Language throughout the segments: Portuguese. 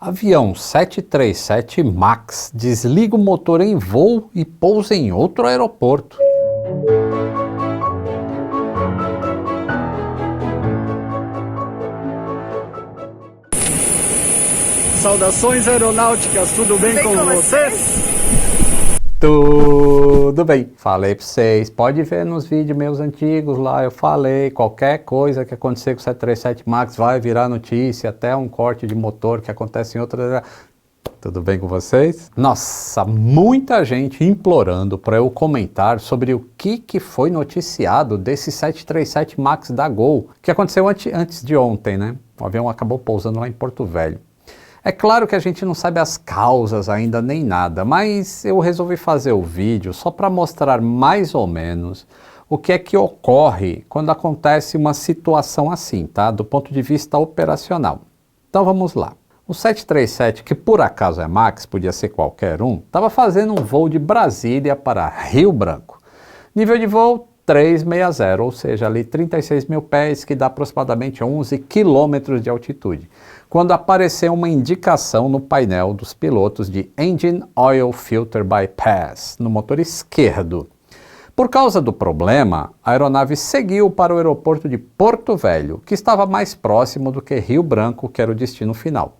Avião 737 MAX desliga o motor em voo e pousa em outro aeroporto. Saudações aeronáuticas, tudo bem com vocês? Tudo bem, falei para vocês, pode ver nos vídeos meus antigos lá, eu falei, qualquer coisa que acontecer com o 737 MAX vai virar notícia, até um corte de motor que acontece em outra... Tudo bem com vocês? Nossa, muita gente implorando para eu comentar sobre o que foi noticiado desse 737 MAX da Gol, que aconteceu antes de ontem, né? O avião acabou pousando lá em Porto Velho. É claro que a gente não sabe as causas ainda nem nada, mas eu resolvi fazer o vídeo só para mostrar mais ou menos o que é que ocorre quando acontece uma situação assim, tá? Do ponto de vista operacional. Então vamos lá. O 737, que por acaso é MAX, podia ser qualquer um, estava fazendo um voo de Brasília para Rio Branco. Nível de voo 360, ou seja, ali 36 mil pés, que dá aproximadamente 11 quilômetros de altitude, quando apareceu uma indicação no painel dos pilotos de Engine Oil Filter Bypass, no motor esquerdo. Por causa do problema, a aeronave seguiu para o aeroporto de Porto Velho, que estava mais próximo do que Rio Branco, que era o destino final.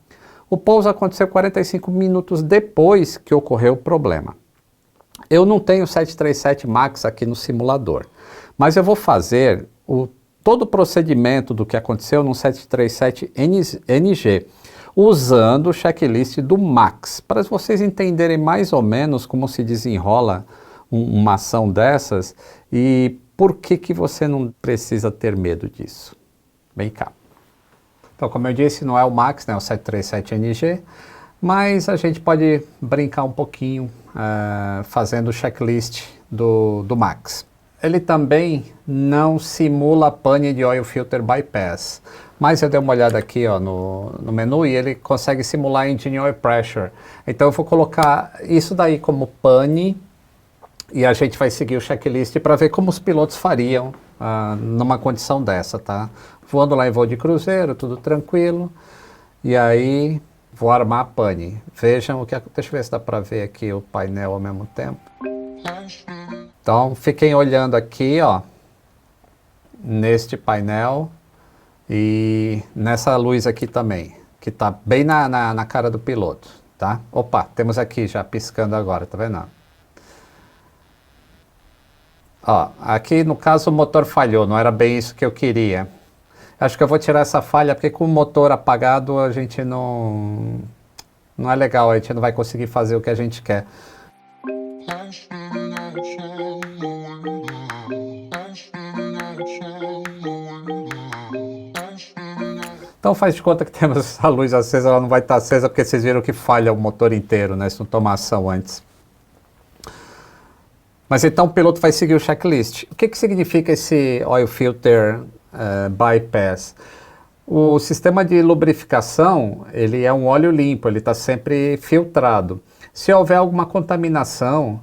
O pouso aconteceu 45 minutos depois que ocorreu o problema. Eu não tenho 737 MAX aqui no simulador, mas eu vou fazer todo o procedimento do que aconteceu no 737 NG, usando o checklist do MAX, para vocês entenderem mais ou menos como se desenrola uma ação dessas e por que você não precisa ter medo disso. Vem cá. Então, como eu disse, não é o MAX, né, o 737 NG, mas a gente pode brincar um pouquinho fazendo o checklist do MAX. Ele também não simula pane de Oil Filter Bypass, mas eu dei uma olhada aqui ó, no menu e ele consegue simular Engine Oil Pressure. Então eu vou colocar isso daí como pane e a gente vai seguir o checklist para ver como os pilotos fariam numa condição dessa, tá? Voando lá em voo de cruzeiro, tudo tranquilo, e aí vou armar a pane. Vejam o que acontece. Deixa eu ver se dá para ver aqui o painel ao mesmo tempo. Então, fiquem olhando aqui, ó, neste painel e nessa luz aqui também, que tá bem na cara do piloto, tá? Opa, temos aqui já piscando agora, tá vendo? Ó, aqui no caso o motor falhou, não era bem isso que eu queria. Acho que eu vou tirar essa falha porque com o motor apagado a gente não é legal, a gente não vai conseguir fazer o que a gente quer. Então faz de conta que temos a luz acesa, ela não vai estar acesa porque vocês viram que falha o motor inteiro, né, se não tomar ação antes. Mas então o piloto vai seguir o checklist. O que significa esse Oil Filter Bypass? O sistema de lubrificação, ele é um óleo limpo, ele está sempre filtrado. Se houver alguma contaminação,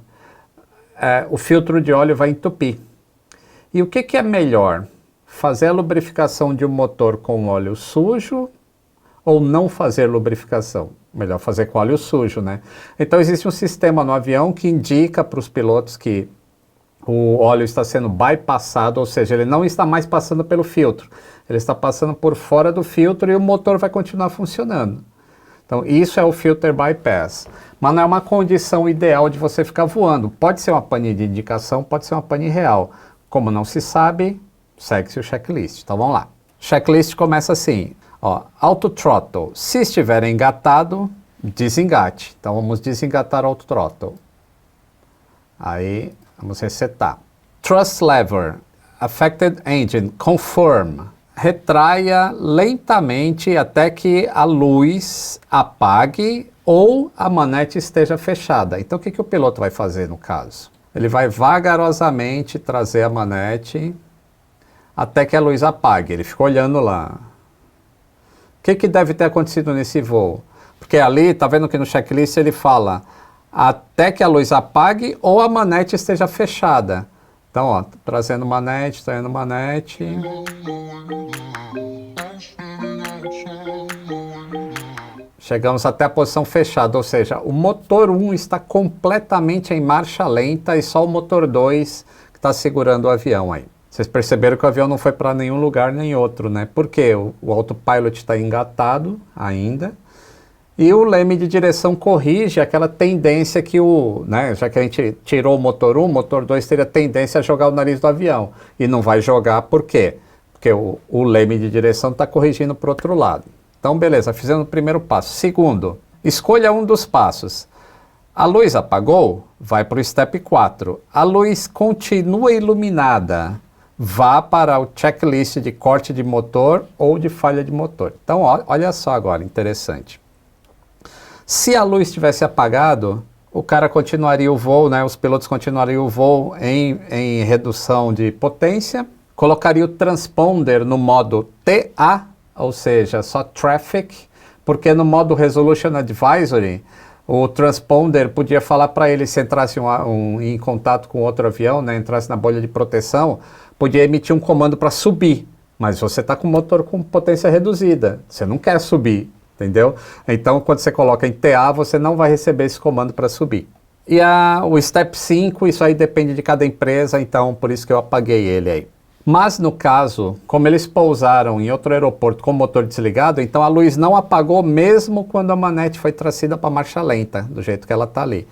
o filtro de óleo vai entupir. E o que é melhor? Fazer a lubrificação de um motor com óleo sujo ou não fazer lubrificação? Melhor fazer com óleo sujo, né? Então existe um sistema no avião que indica para os pilotos que o óleo está sendo bypassado, ou seja, ele não está mais passando pelo filtro, ele está passando por fora do filtro e o motor vai continuar funcionando. Então isso é o filter bypass, mas não é uma condição ideal de você ficar voando. Pode ser uma pane de indicação, pode ser uma pane real. Como não se sabe, segue-se o checklist. Então vamos lá. Checklist começa assim, ó, auto throttle. Se estiver engatado, desengate. Então vamos desengatar o auto throttle. Aí vamos resetar. Thrust lever, affected engine, confirm. Retraia lentamente até que a luz apague ou a manete esteja fechada. Então o que o piloto vai fazer no caso? Ele vai vagarosamente trazer a manete até que a luz apague. Ele fica olhando lá. O que deve ter acontecido nesse voo? Porque ali, tá vendo que no checklist ele fala até que a luz apague ou a manete esteja fechada. Então, ó, trazendo manete, traindo manete. Chegamos até a posição fechada, ou seja, o motor 1 está completamente em marcha lenta e só o motor 2 que está segurando o avião aí. Vocês perceberam que o avião não foi para nenhum lugar nem outro, né? Porque o autopilot está engatado ainda e o leme de direção corrige aquela tendência que né, já que a gente tirou o motor 1, o motor 2 teria tendência a jogar o nariz do avião. E não vai jogar por quê? Porque o leme de direção está corrigindo para o outro lado. Então, beleza, fizemos o primeiro passo. Segundo, escolha um dos passos. A luz apagou? Vai para o step 4. A luz continua iluminada? Vá para o checklist de corte de motor ou de falha de motor. Então, olha só agora, interessante. Se a luz tivesse apagado, o cara continuaria o voo, né? Os pilotos continuariam o voo em redução de potência, colocaria o transponder no modo TA, ou seja, só traffic, porque no modo Resolution Advisory, o transponder podia falar para ele, se entrasse em contato com outro avião, né, entrasse na bolha de proteção, podia emitir um comando para subir, mas você está com o motor com potência reduzida, você não quer subir, entendeu? Então, quando você coloca em TA, você não vai receber esse comando para subir. E o Step 5, isso aí depende de cada empresa, então por isso que eu apaguei ele aí. Mas no caso, como eles pousaram em outro aeroporto com o motor desligado, então a luz não apagou mesmo quando a manete foi trazida para marcha lenta, do jeito que ela está ali.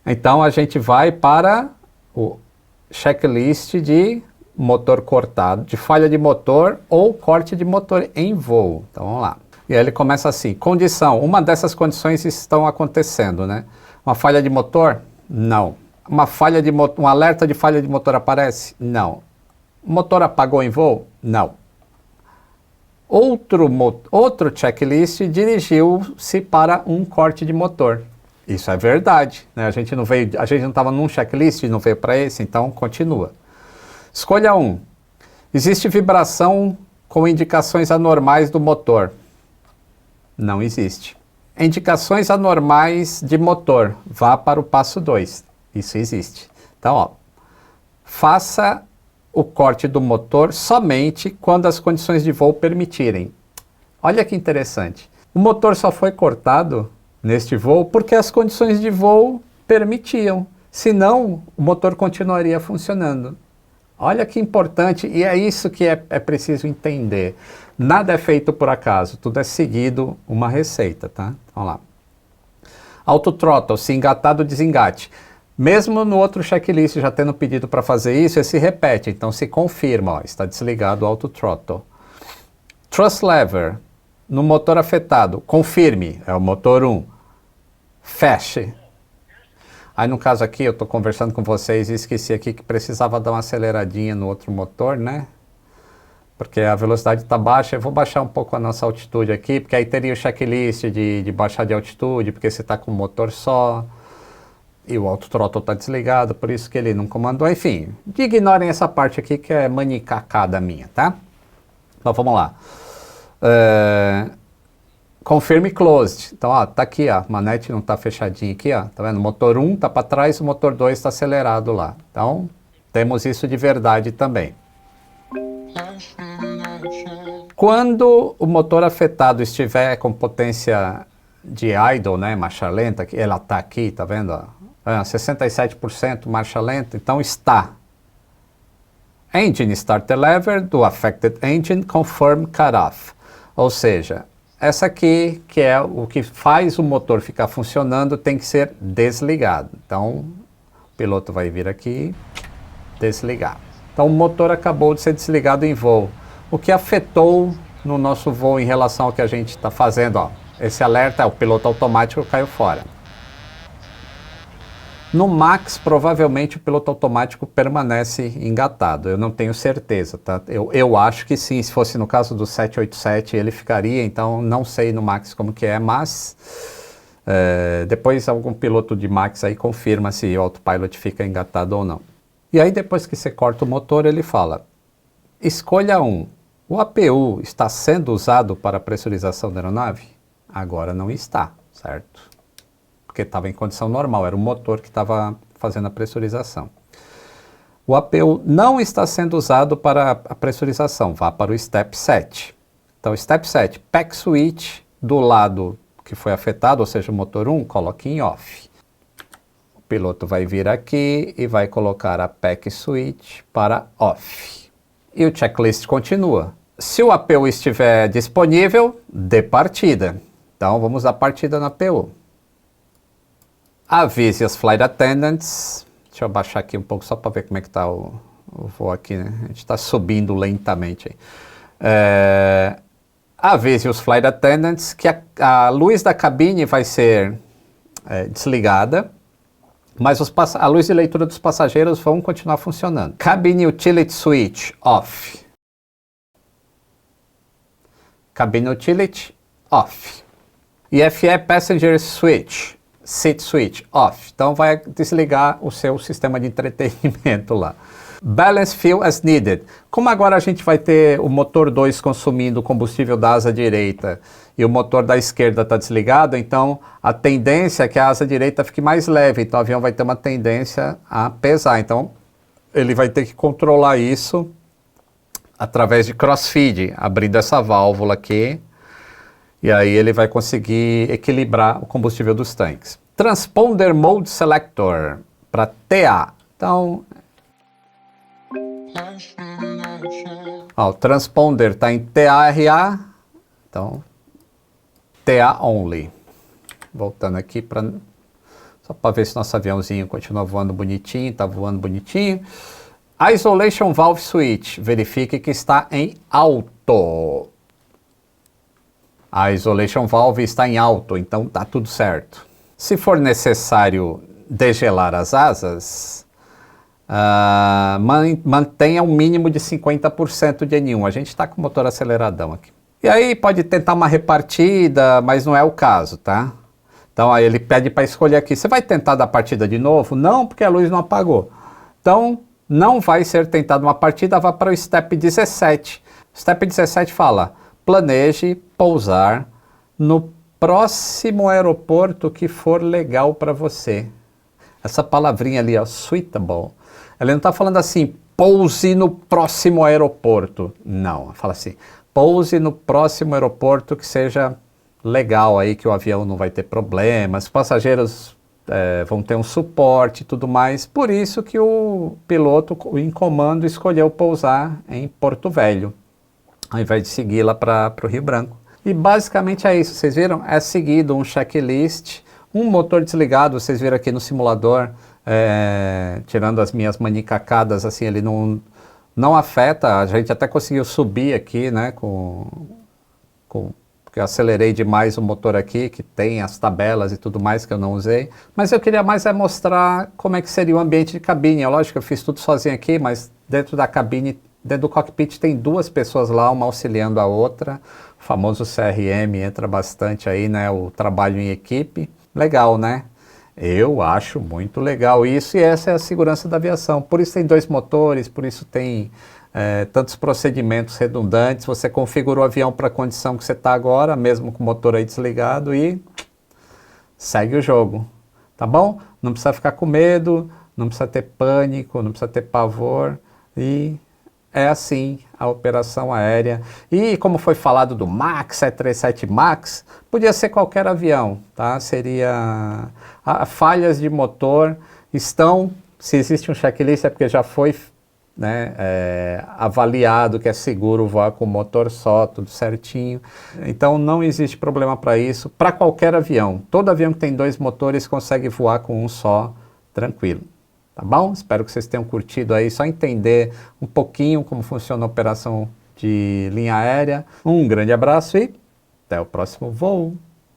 Então a gente vai para o checklist de motor cortado, de falha de motor ou corte de motor em voo. Então vamos lá. E aí ele começa assim, condição, uma dessas condições estão acontecendo, né? Uma falha de motor? Não. Um alerta de falha de motor aparece? Não. O motor apagou em voo? Não. Outro checklist dirigiu-se para um corte de motor. Isso é verdade, né? A gente não estava num checklist e não veio para esse, então continua. Escolha 1. Existe vibração com indicações anormais do motor? Não existe. Indicações anormais de motor. Vá para o passo 2. Isso existe. Então, ó, faça o corte do motor somente quando as condições de voo permitirem. Olha que interessante. O motor só foi cortado neste voo porque as condições de voo permitiam. Senão, o motor continuaria funcionando. Olha que importante, e é isso que é preciso entender. Nada é feito por acaso, tudo é seguido uma receita, tá? Vamos lá. Autothrottle, se engatar do desengate. Mesmo no outro checklist já tendo pedido para fazer isso, ele se repete, então se confirma, ó, está desligado o autothrottle. Thrust lever, no motor afetado, confirme, é o motor 1. Feche. Aí no caso aqui, eu estou conversando com vocês e esqueci aqui que precisava dar uma aceleradinha no outro motor, né? Porque a velocidade está baixa, eu vou baixar um pouco a nossa altitude aqui, porque aí teria o checklist de baixar de altitude, porque você está com o motor só. E o autothrottle está desligado, por isso que ele não comandou. Enfim, ignorem essa parte aqui que é manicacada minha, tá? Então vamos lá. Confirme closed. Então, ó, tá aqui, ó, a manete não está fechadinha aqui, ó. Tá vendo? O motor 1 está para trás, o motor 2 está acelerado lá. Então, temos isso de verdade também. Quando o motor afetado estiver com potência de idle, né, marcha lenta, que ela está aqui, tá vendo? Ó? 67% marcha lenta, então está. Engine starter lever do affected engine confirm cutoff. Ou seja, essa aqui, que é o que faz o motor ficar funcionando, tem que ser desligado. Então, o piloto vai vir aqui, desligar. Então, o motor acabou de ser desligado em voo. O que afetou no nosso voo em relação ao que a gente está fazendo, ó. Esse alerta, o piloto automático caiu fora. No Max, provavelmente o piloto automático permanece engatado. Eu não tenho certeza, tá? Eu acho que sim, se fosse no caso do 787 ele ficaria, então não sei no Max como que é, mas depois algum piloto de Max aí confirma se o autopilot fica engatado ou não. E aí depois que você corta o motor, ele fala, escolha 1, o APU está sendo usado para a pressurização da aeronave? Agora não está, certo? Porque estava em condição normal, era o motor que estava fazendo a pressurização. O APU não está sendo usado para a pressurização, vá para o Step 7. Então, Step 7, pack switch do lado que foi afetado, ou seja, o motor 1, coloque em off. O piloto vai vir aqui e vai colocar a pack switch para off. E o checklist continua. Se o APU estiver disponível, dê partida. Então vamos dar partida na APU. Avise as flight attendants. Deixa eu baixar aqui um pouco só para ver como é que está o voo aqui, né? A gente está subindo lentamente aí. Avise os flight attendants que a luz da cabine vai ser desligada, mas a luz de leitura dos passageiros vão continuar funcionando. Cabine Utility Switch off. Cabine Utility off. IFE Passenger Switch, Seat Switch off. Então vai desligar o seu sistema de entretenimento lá. Balance fuel as needed. Como agora a gente vai ter o motor 2 consumindo o combustível da asa direita e o motor da esquerda está desligado, então a tendência é que a asa direita fique mais leve, então o avião vai ter uma tendência a pesar. Então ele vai ter que controlar isso através de crossfeed, abrindo essa válvula aqui, e aí ele vai conseguir equilibrar o combustível dos tanques. Transponder Mode Selector para TA. Então, o transponder está em TARA, então TA only. Voltando aqui só para ver se nosso aviãozinho continua voando bonitinho, está voando bonitinho. Isolation Valve Switch, verifique que está em alto. A Isolation Valve está em alto, então está tudo certo. Se for necessário degelar as asas, mantenha um mínimo de 50% de N1. A gente está com o motor aceleradão aqui. E aí pode tentar uma repartida, mas não é o caso, tá? Então aí ele pede para escolher aqui. Você vai tentar dar partida de novo? Não, porque a luz não apagou. Então não vai ser tentada uma partida, vá para o Step 17. Step 17 fala, planeje pousar no próximo aeroporto que for legal para você. Essa palavrinha ali, ó, suitable. Ele não está falando assim, pouse no próximo aeroporto. Não, fala assim, pouse no próximo aeroporto que seja legal aí, que o avião não vai ter problemas, os passageiros vão ter um suporte e tudo mais. Por isso que o piloto em comando escolheu pousar em Porto Velho, ao invés de seguir lá para o Rio Branco. E basicamente é isso, vocês viram? É seguido um checklist, um motor desligado, vocês viram aqui no simulador, tirando as minhas manicacadas, assim, ele não afeta, a gente até conseguiu subir aqui, né, porque eu acelerei demais o motor aqui, que tem as tabelas e tudo mais que eu não usei, mas eu queria mais mostrar como é que seria o ambiente de cabine. É lógico que eu fiz tudo sozinho aqui, mas dentro da cabine, dentro do cockpit tem duas pessoas lá, uma auxiliando a outra, o famoso CRM entra bastante aí, né, o trabalho em equipe, legal, né? Eu acho muito legal isso, e essa é a segurança da aviação. Por isso tem dois motores, por isso tem tantos procedimentos redundantes. Você configura o avião para a condição que você está agora, mesmo com o motor aí desligado, e segue o jogo, tá bom? Não precisa ficar com medo, não precisa ter pânico, não precisa ter pavor, e é assim a operação aérea. E como foi falado do MAX, 737 MAX, podia ser qualquer avião, tá? Seria... falhas de motor estão... Se existe um checklist é porque já foi, né, avaliado que é seguro voar com o motor só, tudo certinho. Então não existe problema para isso, para qualquer avião. Todo avião que tem dois motores consegue voar com um só, tranquilo. Tá bom? Espero que vocês tenham curtido aí, só entender um pouquinho como funciona a operação de linha aérea. Um grande abraço e até o próximo voo!